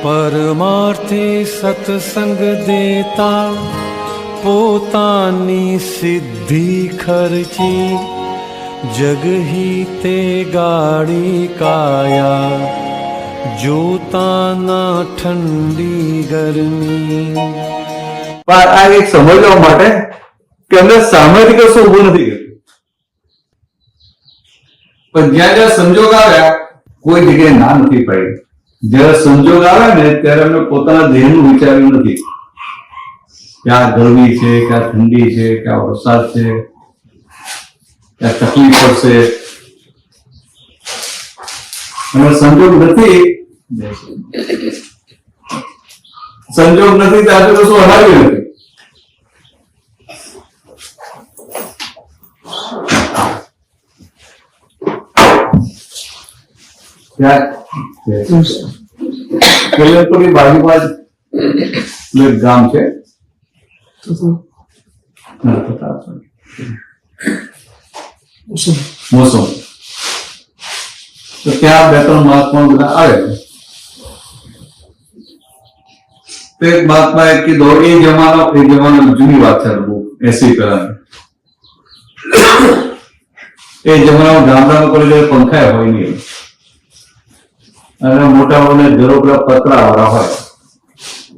પરમાર્થી સત્સંગ દેતા પોતાની સિદ્ધિ ખર્ચી જગહિતે ગાડી કાયા જોતાના ઠંડી ગરમી. પણ આ એક સમજવા માટે કે અંદર સામેથી કશું ઉભું નથી કર્યું, પણ જ્યાં જ્યાં સંજોગ આવ્યા કોઈ જગ્યાએ ના નથી પડી. જયારે સંજોગ આવે ને ત્યારે અમે પોતાના દેહનું વિચાર્યું નથી કે આ ગરમી છે, કે આ ઠંડી છે, કે આ વરસાદ છે, કે આ તકલીફ પડશે. અને સંજોગ નથી ત્યારે તો કશું હરાવ્યું નથી. કેલનપુરની બાજુમાં એક ગામ છે, મોસમ. તો ત્યાં બે ત્રણ મહાત્મા બધા આવે. તો એક મહાત્મા એ કીધું, એ જમાનો જૂની વાત છે, 80 પહેલાની. એ જમાનામાં ગામડામાં કોઈ જગ્યાએ પંખા હોય નહીં, અને મોટા મોટા ઘરો પેલા પતરા વાળા હોય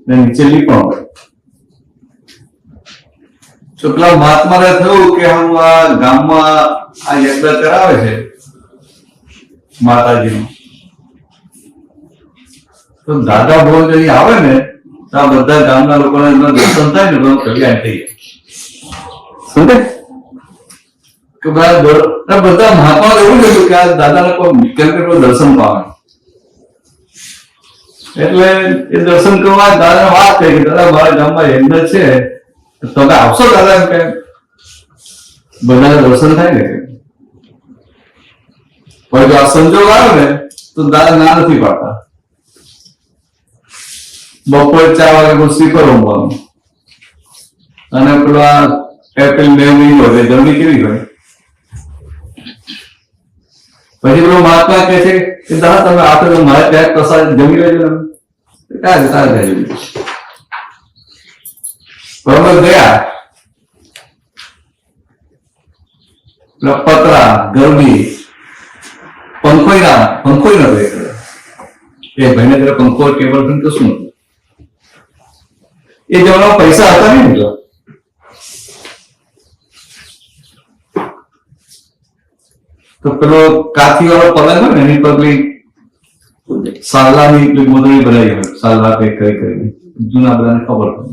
ને નીચે લીપણ હોય. તો પેલા મહાત્માને થયું કે હું આ ગામમાં આ યજ્ઞ કરાવે છે માતાજીનું, તો દાદા ભોજ અહીં આવે ને તો આ બધા ગામના લોકોને દર્શન થાય ને તો કલ્યાણ થઈ જાય. સમજે કે બધા મહાત્મા એવું હતું કે આ દાદાને કોઈ દર્શન પામે. એટલે એ દર્શન કરવા દાદા વાત થઈ કે દાદા મારા ગામમાં યજ્ઞ છે, તમે આવશો દાદા? કે બધાને દર્શન થાય ને. પણ જો આ સંજોગ આવે ને તો દાદા ના નથી પાડતા. બપોરે 4 વાગે કોઈ સ્લીપર રમવાનું, અને પેલો આ એપ્રિલ મે મહિનો હોય ગરમી કેવી હોય. પછી પેલો મહાત્મા કહે છે કે દાદા તમે આપે તો મારે ત્યાં પ્રસાદ જમી લેજો. બરોબર ગયા. પતરા, ગરમી, પંખો નતો. એ ભાઈને જરા પંખો ટેબલ ફેન કશું નતું. એ જમાનામાં પૈસા હતા નહીં ને, તો પેલો કાથી વાળો પલંગ હોય ને એની પર સાલાની ગોદડી બનાવી હોય. સાલા કઈ જૂના બધાને ખબર પડે.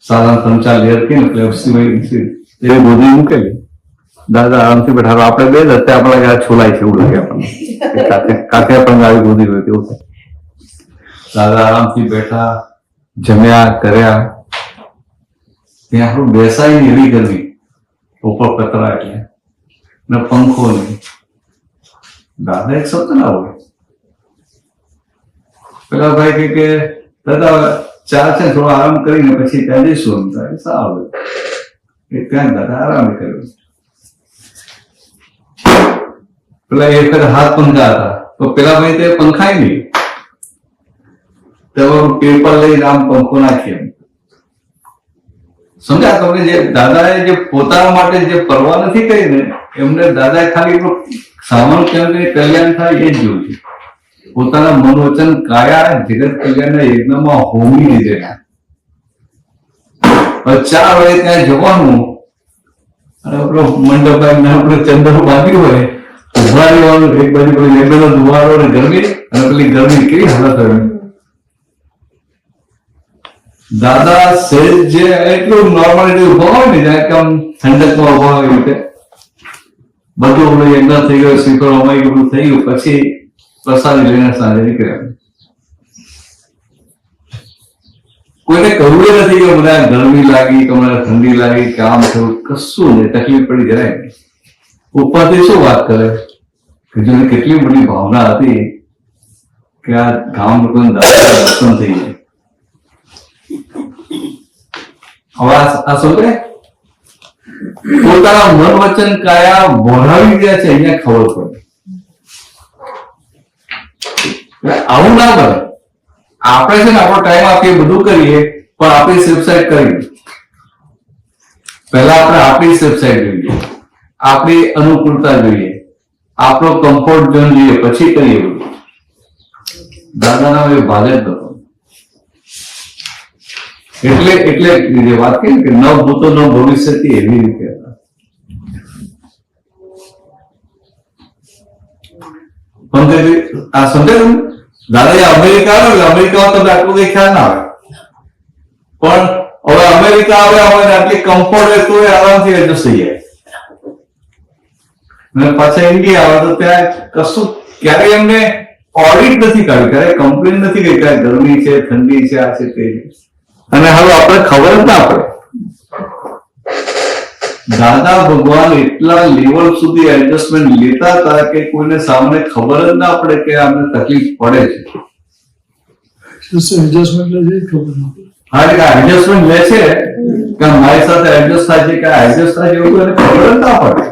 સાલા 3-4 લેયર કે એવી ગોદડી મૂકેલી. દાદા આરામથી બેઠા. આપણે બે જ અત્યારે આપણા છોલાય છે એવું લાગે આપણને. કાંઠે પણ આવી ગોદી હોય તેવું થાય. દાદા આરામથી બેઠા, જમ્યા કર્યા. ત્યાં આપણું બેસાય ને એવી ગરમી, ઉપર પતરા એટલે ને પંખો નહીં. દાદા એક શબ્દ ના હોય. પેલા ભાઈ કે દાદા ચા છે, થોડો આરામ કરીને પછી ત્યાં જઈશું. સારું. એ ત્યાં દાદા આરામ કર્યો. પેલા એક હાથ પંખા હતા, તો પેલા ભાઈ તે પંખાય નહીં, તો પેપર લઈને આમ પંખો નાખીએ. સમજ્યા તમને? જે દાદાએ જે પોતાના માટે જે પરવા નથી કરી ને, એમને દાદાએ ખાલી સામાન કલ્યાણ થાય એ જ જોયું છે. પોતાના મન વચન કાયા જગત કલ્યાણના યજ્ઞમાં હોમી લીધેલા. 4 વાગે ત્યાં જવાનું, અને આપણો મંડપ આપણે ચંદર બાંધ્યું હોય, ઉભા રહેવાનું. એક બાજુ પેલી યજ્ઞનો ધુવાળો ને ગરમી, અને પેલી ગરમી કેવી હાલત હોય. દાદા સેજ જે એટલું નોર્માલિટી ઉભા હોય ને, જ્યાં કે આમ ઠંડકમાં ઉભા હોય રીતે બધું યજ્ઞ થઈ ગયો, સ્વીકર અમાઈ ગયું, થઈ ગયું. પછી પ્રસાદી લઈને સાંજે નીકળ્યા. કોઈને કહ્યું નથી કે મને ગરમી લાગી, કે મને ઠંડી લાગી, કે આમ થયું, કશું નહીં. તકલીફ પડી જરાય. ઉપરથી શું વાત કરે કે જેને કેટલી બધી ભાવના હતી કે આ ગામ લોકોને દાદા દર્શન થઈ જાય. હવે આ સમજે પોતાના મન વચન કાયા બોલાવી ગયા છે, અહીંયા ખબર પડે. આવું ના બને. આપણે છે ને આપણો ટાઈમ આપીએ, બધું કરીએ, પણ આપણી સેફ સાઈડ કરીએ. પહેલા આપણે આપણી સેફ સાઈડ જોઈએ, આપણી અનુકૂળતા જોઈએ, આપણો કમ્ફર્ટ ઝોન જોઈએ, પછી કરીએ બધું. દાદાના એ ભાગ જ હતો. એટલે જે વાત કરી કે ન ભૂતો ન ભવિષ્યથી, એવી રીતે હતા. આ સમજાયું? દાદા અમેરિકા આવે, અમેરિકામાં તમને આટલું કઈ ખ્યાલ ના આવે, પણ હવે અમેરિકા આવે, હવે આટલી કમ્ફર્ટ હોય તો આરામથી એડજસ્ટ થઈ જાય. અને પાછા ઇન્ડિયા આવે તો ત્યાં કશું ક્યારેય એમને ઓડિટ નથી કાઢ્યું, ક્યારેય કમ્પ્લેન નથી કરી, ક્યારે ગરમી છે, ઠંડી છે, આ છે, તે છે. અને હવે આપણે ખબર જ ના પડે. દાદા ભગવાન એટલા લેવલ સુધી એડજસ્ટમેન્ટ લેતા હતા કે કોઈને સામે ખબર જ ના પડે કે આમને તકલીફ પડે છે. એડજસ્ટમેન્ટ લે છે ખબર ના પડે. હા, એટલે એડજસ્ટમેન્ટ લે છે કે મારી સાથે એડજસ્ટ થાય છે, કે એડજસ્ટ થાય છે, એવું એને ખબર જ ના પડે.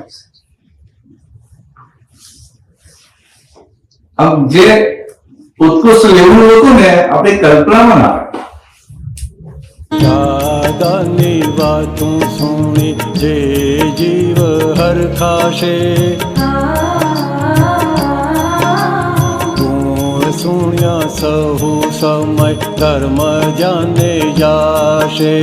આમ જે ઉત્કૃષ્ટ લેવલ હતું ને, આપણી કલ્પનામાં ના આવે. દાદાની વાતું સુણી જે જીવ હરખાશે, ગુણ સુણ્યા સહુ સમય ધર્મ જાને જાશે.